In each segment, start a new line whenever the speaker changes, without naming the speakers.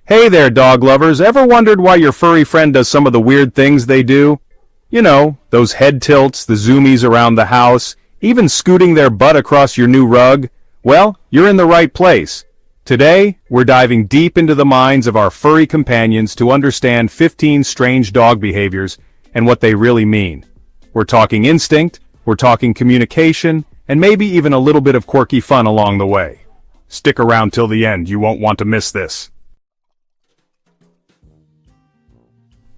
Hey there, dog lovers. Ever wondered why your furry friend does some of the weird things they do? You know, those head tilts, the zoomies around the house, even scooting their butt across your new rug? Well, you're in the right place. Today, we're diving deep into the minds of our furry companions to understand 15 strange dog behaviors and what they really mean. We're talking instinct, we're talking communication, and maybe even a little bit of quirky fun along the way. Stick around till the end, you won't want to miss this.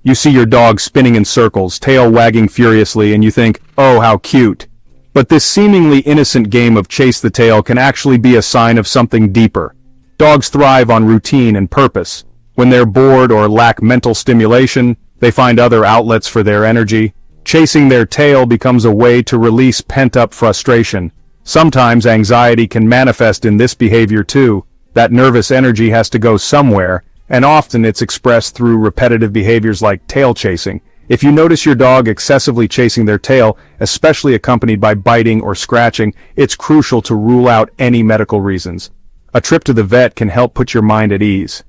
You see your dog spinning in circles, tail wagging furiously, and you think, oh, how cute. But this seemingly innocent game of chase the tail can actually be a sign of something deeper. Dogs thrive on routine and purpose. When they're bored or lack mental stimulation, they find other outlets for their energy. Chasing their tail becomes a way to release pent-up frustration. Sometimes anxiety can manifest in this behavior too. That nervous energy has to go somewhere, and often it's expressed through repetitive behaviors like tail chasing. If you notice your dog excessively chasing their tail, especially accompanied by biting or scratching, it's crucial to rule out any medical reasons. A trip to the vet can help put your mind at ease.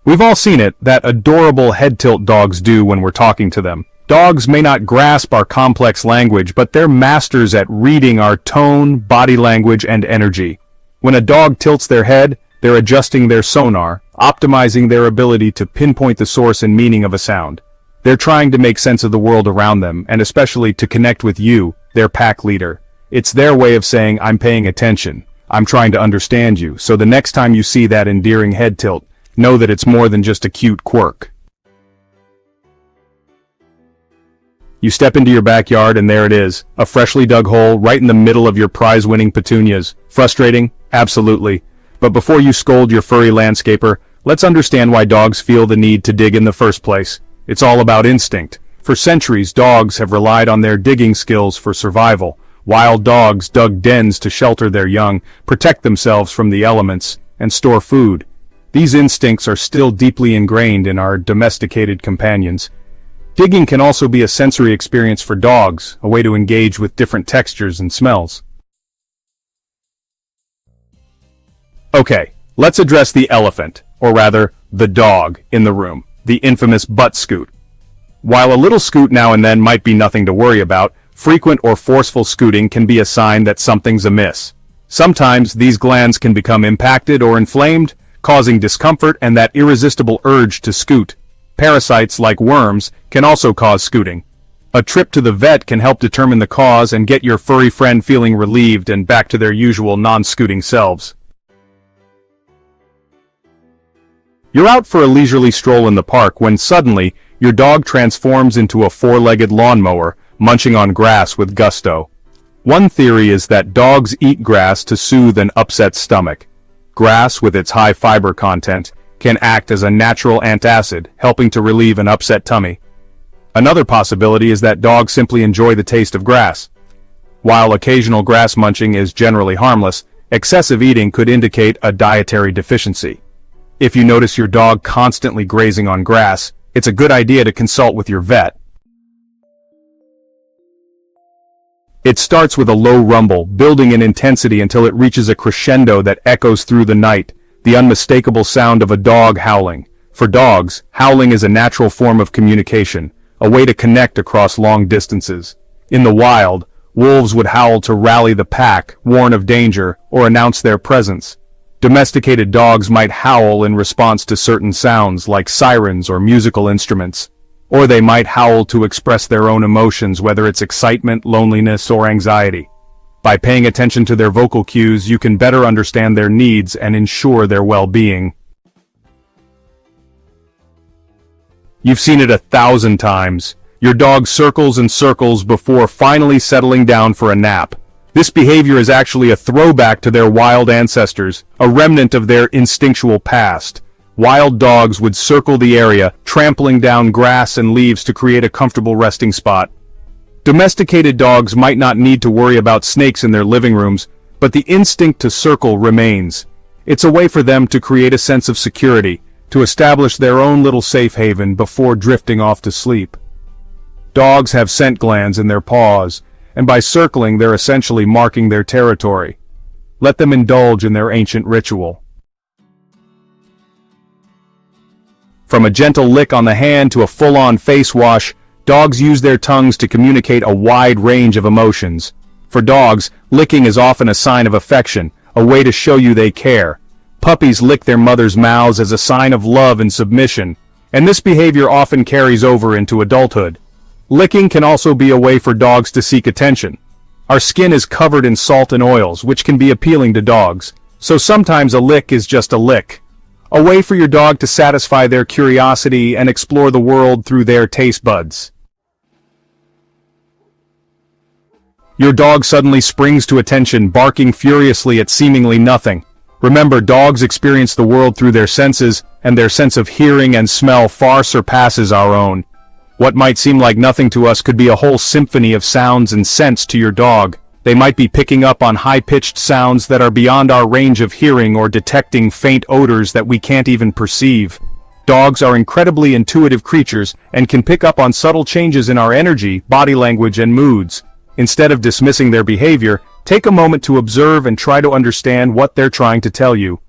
We've all seen it, that adorable head tilt dogs do when we're talking to them. Dogs may not grasp our complex language, but they're masters at reading our tone, body language, and energy. When a dog tilts their head, they're adjusting their sonar, optimizing their ability to pinpoint the source and meaning of a sound. They're trying to make sense of the world around them, and especially to connect with you, their pack leader. It's their way of saying, I'm paying attention. I'm trying to understand you. So the next time you see that endearing head tilt, know that it's more than just a cute quirk. You step into your backyard and there it is, a freshly dug hole right in the middle of your prize-winning petunias. Frustrating? Absolutely. But before you scold your furry landscaper, let's understand why dogs feel the need to dig in the first place. It's all about instinct. For centuries, dogs have relied on their digging skills for survival. Wild dogs dug dens to shelter their young, protect themselves from the elements, and store food. These instincts are still deeply ingrained in our domesticated companions. Digging can also be a sensory experience for dogs, a way to engage with different textures and smells. Okay, let's address the elephant, or rather, the dog, in the room, the infamous butt scoot. While a little scoot now and then might be nothing to worry about, frequent or forceful scooting can be a sign that something's amiss. Sometimes these glands can become impacted or inflamed, causing discomfort and that irresistible urge to scoot. Parasites like worms can also cause scooting. A trip to the vet can help determine the cause and get your furry friend feeling relieved and back to their usual non-scooting selves. You're out for a leisurely stroll in the park when suddenly your dog transforms into a four-legged lawnmower, munching on grass with gusto. One theory is that dogs eat grass to soothe an upset stomach. Grass, with its high fiber content, can act as a natural antacid, helping to relieve an upset tummy. Another possibility is that dogs simply enjoy the taste of grass. While occasional grass munching is generally harmless, excessive eating could indicate a dietary deficiency. If you notice your dog constantly grazing on grass, it's a good idea to consult with your vet. It starts with a low rumble, building in intensity until it reaches a crescendo that echoes through the night, the unmistakable sound of a dog howling. For dogs, howling is a natural form of communication, a way to connect across long distances. In the wild, wolves would howl to rally the pack, warn of danger, or announce their presence. Domesticated dogs might howl in response to certain sounds like sirens or musical instruments. Or they might howl to express their own emotions, whether it's excitement, loneliness, or anxiety. By paying attention to their vocal cues, you can better understand their needs and ensure their well-being. You've seen it 1,000 times. Your dog circles and circles before finally settling down for a nap. This behavior is actually a throwback to their wild ancestors, a remnant of their instinctual past. Wild dogs would circle the area, trampling down grass and leaves to create a comfortable resting spot. Domesticated dogs might not need to worry about snakes in their living rooms, but the instinct to circle remains. It's a way for them to create a sense of security, to establish their own little safe haven before drifting off to sleep. Dogs have scent glands in their paws, and by circling they're essentially marking their territory. Let them indulge in their ancient ritual. From a gentle lick on the hand to a full-on face wash, dogs use their tongues to communicate a wide range of emotions. For dogs, licking is often a sign of affection, a way to show you they care. Puppies lick their mothers' mouths as a sign of love and submission, and this behavior often carries over into adulthood. Licking can also be a way for dogs to seek attention. Our skin is covered in salt and oils, which can be appealing to dogs, so sometimes a lick is just a lick. A way for your dog to satisfy their curiosity and explore the world through their taste buds. Your dog suddenly springs to attention, barking furiously at seemingly nothing. Remember, dogs experience the world through their senses, and their sense of hearing and smell far surpasses our own. What might seem like nothing to us could be a whole symphony of sounds and scents to your dog. They might be picking up on high-pitched sounds that are beyond our range of hearing or detecting faint odors that we can't even perceive. Dogs are incredibly intuitive creatures and can pick up on subtle changes in our energy, body language, and moods. Instead of dismissing their behavior, take a moment to observe and try to understand what they're trying to tell you.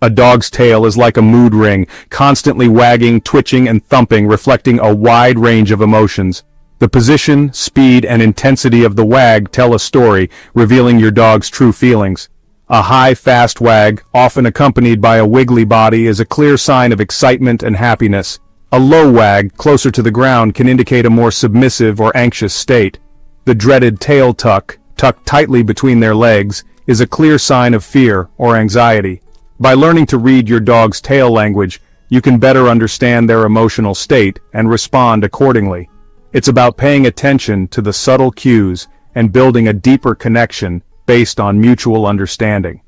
A dog's tail is like a mood ring, constantly wagging, twitching, and thumping, reflecting a wide range of emotions. The position, speed, and intensity of the wag tell a story, revealing your dog's true feelings. A high, fast wag, often accompanied by a wiggly body, is a clear sign of excitement and happiness. A low wag, closer to the ground, can indicate a more submissive or anxious state. The dreaded tail tuck, tucked tightly between their legs, is a clear sign of fear or anxiety. By learning to read your dog's tail language, you can better understand their emotional state and respond accordingly. It's about paying attention to the subtle cues and building a deeper connection based on mutual understanding.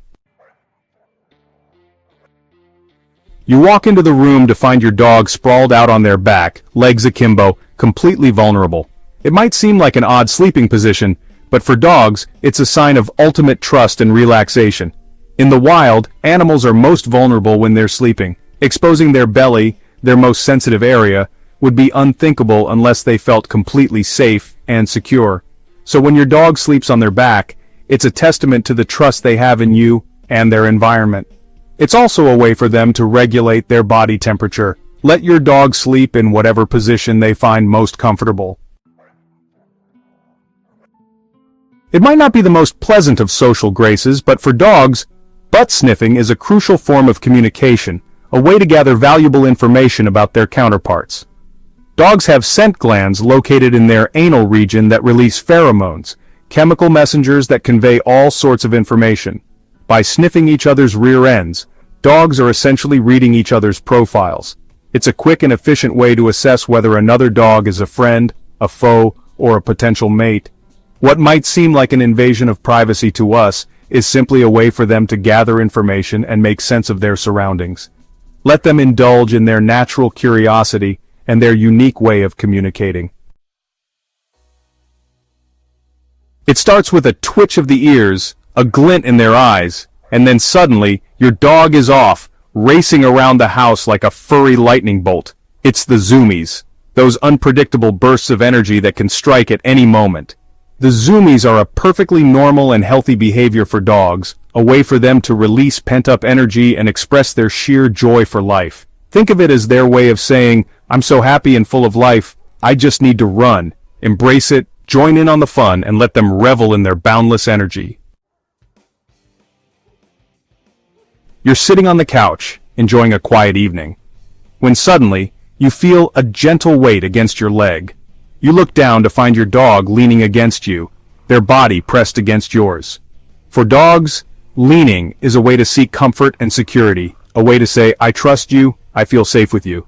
You walk into the room to find your dog sprawled out on their back, legs akimbo, completely vulnerable. It might seem like an odd sleeping position, but for dogs, it's a sign of ultimate trust and relaxation. In the wild, animals are most vulnerable when they're sleeping. Exposing their belly, their most sensitive area, would be unthinkable unless they felt completely safe and secure. So when your dog sleeps on their back, it's a testament to the trust they have in you and their environment. It's also a way for them to regulate their body temperature. Let your dog sleep in whatever position they find most comfortable. It might not be the most pleasant of social graces, but for dogs, butt sniffing is a crucial form of communication, a way to gather valuable information about their counterparts. Dogs have scent glands located in their anal region that release pheromones, chemical messengers that convey all sorts of information. By sniffing each other's rear ends, dogs are essentially reading each other's profiles. It's a quick and efficient way to assess whether another dog is a friend, a foe, or a potential mate. What might seem like an invasion of privacy to us is simply a way for them to gather information and make sense of their surroundings. Let them indulge in their natural curiosity and their unique way of communicating. It starts with a twitch of the ears, a glint in their eyes, and then suddenly, your dog is off, racing around the house like a furry lightning bolt. It's the zoomies, those unpredictable bursts of energy that can strike at any moment. The zoomies are a perfectly normal and healthy behavior for dogs, a way for them to release pent-up energy and express their sheer joy for life. Think of it as their way of saying, "I'm so happy and full of life, I just need to run." Embrace it, join in on the fun, and let them revel in their boundless energy. You're sitting on the couch, enjoying a quiet evening, when suddenly, you feel a gentle weight against your leg. You look down to find your dog leaning against you, their body pressed against yours. For dogs, leaning is a way to seek comfort and security, a way to say, "I trust you, I feel safe with you."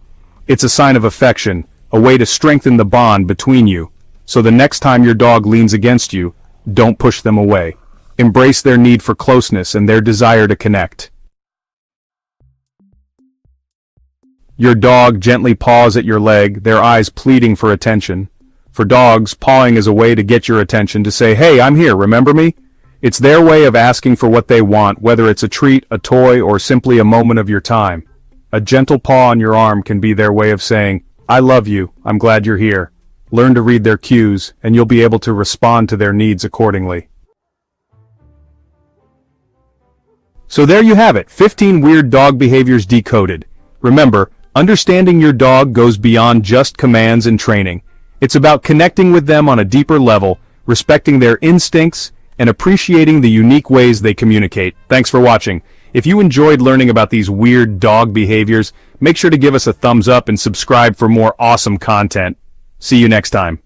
It's a sign of affection, a way to strengthen the bond between you. So the next time your dog leans against you, don't push them away. Embrace their need for closeness and their desire to connect. Your dog gently paws at your leg, their eyes pleading for attention. For dogs, pawing is a way to get your attention, to say, "Hey, I'm here, remember me?" It's their way of asking for what they want, whether it's a treat, a toy, or simply a moment of your time. A gentle paw on your arm can be their way of saying, "I love you, I'm glad you're here." Learn to read their cues, and you'll be able to respond to their needs accordingly. So there you have it, 15 weird dog behaviors decoded. Remember, understanding your dog goes beyond just commands and training. It's about connecting with them on a deeper level, respecting their instincts, and appreciating the unique ways they communicate. Thanks for watching. If you enjoyed learning about these weird dog behaviors, make sure to give us a thumbs up and subscribe for more awesome content. See you next time.